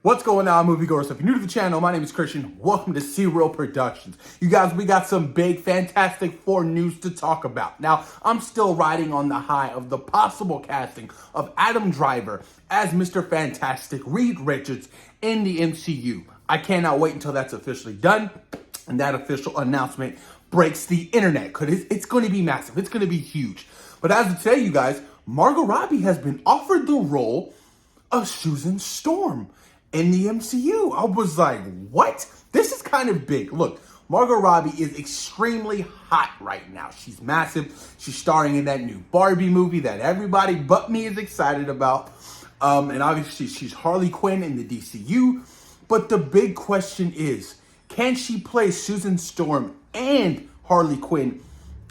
What's going on, moviegoers? So if you're new to the channel, my name is Christian. Welcome to Serial Productions. You guys, we got some big Fantastic Four news to talk about. Now, I'm still riding on the high of the possible casting of Adam Driver as Mr. Fantastic Reed Richards in the MCU. I cannot wait until that's officially done and that official announcement breaks the internet, because it's going to be massive. It's going to be huge. But as of today, you guys, Margot Robbie has been offered the role of Susan Storm in the MCU. I was like, what? This is kind of big. Look, Margot Robbie is extremely hot right now. She's massive. She's starring in that new Barbie movie that everybody but me is excited about. And obviously, she's Harley Quinn in the DCU. But the big question is, can she play Susan Storm and Harley Quinn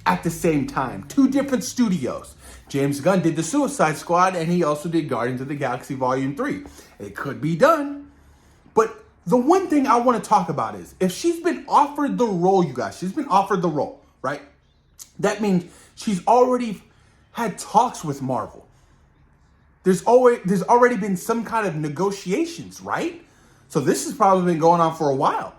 at the same time? Two different studios. James Gunn did the Suicide Squad, and he also did Guardians of the Galaxy Volume 3. It could be done. But the one thing I want to talk about is, if she's been offered the role, you guys, she's been offered the role, right? That means she's already had talks with Marvel. There's already been some kind of negotiations, right? So this has probably been going on for a while.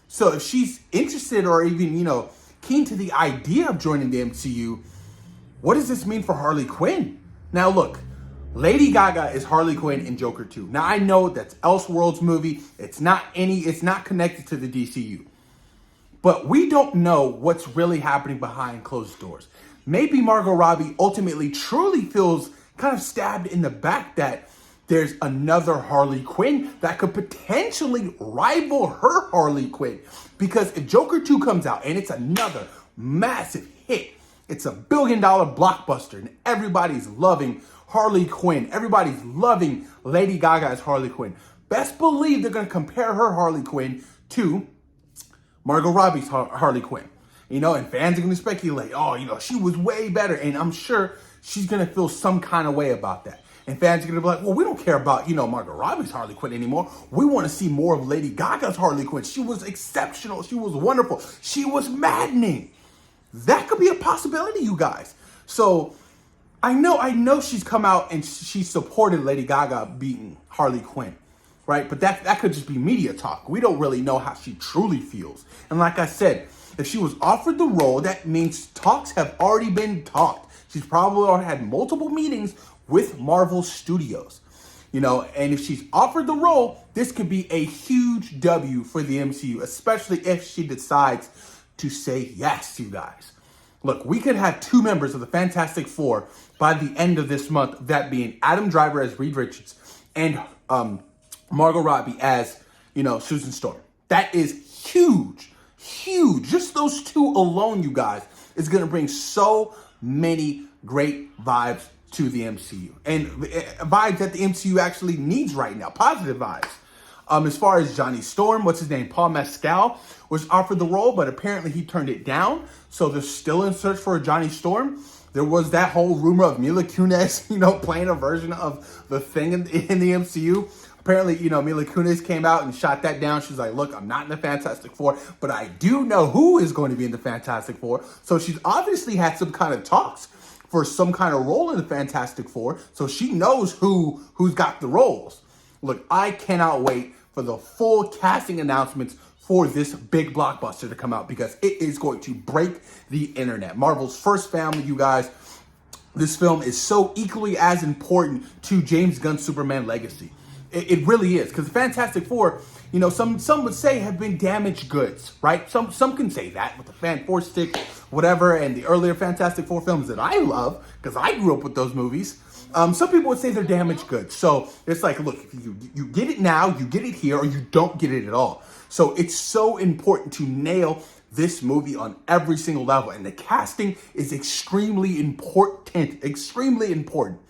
So if she's interested or even, keen to the idea of joining the MCU, what does this mean for Harley Quinn? Now look, Lady Gaga is Harley Quinn in Joker 2. Now I know that's Elseworlds movie. It's not connected to the DCU. But we don't know what's really happening behind closed doors. Maybe Margot Robbie ultimately truly feels kind of stabbed in the back that there's another Harley Quinn that could potentially rival her Harley Quinn. Because if Joker 2 comes out and it's another massive hit, it's a $1 billion blockbuster, and everybody's loving Harley Quinn. Everybody's loving Lady Gaga as Harley Quinn. Best believe they're going to compare her Harley Quinn to Margot Robbie's Harley Quinn. And fans are going to speculate, she was way better. And I'm sure she's going to feel some kind of way about that. And fans are going to be like, well, we don't care about, Margot Robbie's Harley Quinn anymore. We want to see more of Lady Gaga's Harley Quinn. She was exceptional. She was wonderful. She was maddening. That could be a possibility, you guys. So I know she's come out and she supported Lady Gaga being Harley Quinn, right? But that could just be media talk. We don't really know how she truly feels. And like I said, if she was offered the role, that means talks have already been talked. She's probably already had multiple meetings with Marvel Studios, and if she's offered the role, this could be a huge W for the MCU, especially if she decides to say yes, you guys. Look, we could have two members of the Fantastic Four by the end of this month, that being Adam Driver as Reed Richards and Margot Robbie as, Susan Storm. That is huge, huge. Just those two alone, you guys, is going to bring so many great vibes to the MCU. And vibes that the MCU actually needs right now. Positive vibes. As far as Johnny Storm, what's his name? Paul Mescal was offered the role, but apparently he turned it down. So they're still in search for a Johnny Storm. There was that whole rumor of Mila Kunis, playing a version of the Thing in the MCU. Apparently, Mila Kunis came out and shot that down. She's like, look, I'm not in the Fantastic Four, but I do know who is going to be in the Fantastic Four. So she's obviously had some kind of talks for some kind of role in the Fantastic Four. So she knows who's got the roles. Look, I cannot wait for the full casting announcements for this big blockbuster to come out, because it is going to break the internet. Marvel's first family, you guys. This film is so equally as important to James Gunn's Superman legacy. It really is, because the Fantastic Four, some would say have been damaged goods, right? Some can say that with the Fan Four stick, whatever, and the earlier Fantastic Four films that I love, because I grew up with those movies. Some people would say they're damaged goods. So it's like, look, if you get it now, you get it here, or you don't get it at all. So it's so important to nail this movie on every single level. And the casting is extremely important. Extremely important.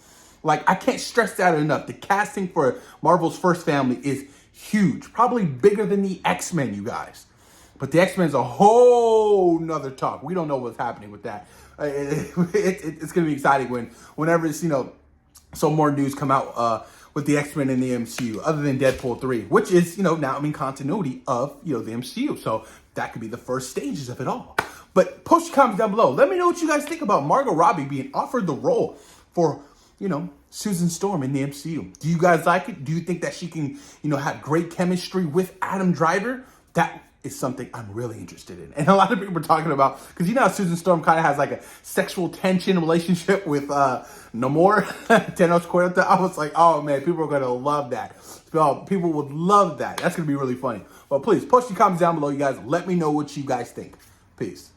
Like, I can't stress that enough. The casting for Marvel's first family is huge. Probably bigger than the X-Men, you guys. But the X-Men is a whole nother talk. We don't know what's happening with that. It's going to be exciting whenever it's, some more news come out with the X-Men in the MCU, other than Deadpool 3, which is, now in continuity of, the MCU. So that could be the first stages of it all. But post your comments down below. Let me know what you guys think about Margot Robbie being offered the role for Susan Storm in the MCU. Do you guys like it? Do you think that she can, have great chemistry with Adam Driver? That is something I'm really interested in. And a lot of people are talking about, because how Susan Storm kind of has like a sexual tension relationship with Namor, Thanos Cuerta. I was like, oh man, people are going to love that. People would love that. That's going to be really funny. But please, post your comments down below, you guys. Let me know what you guys think. Peace.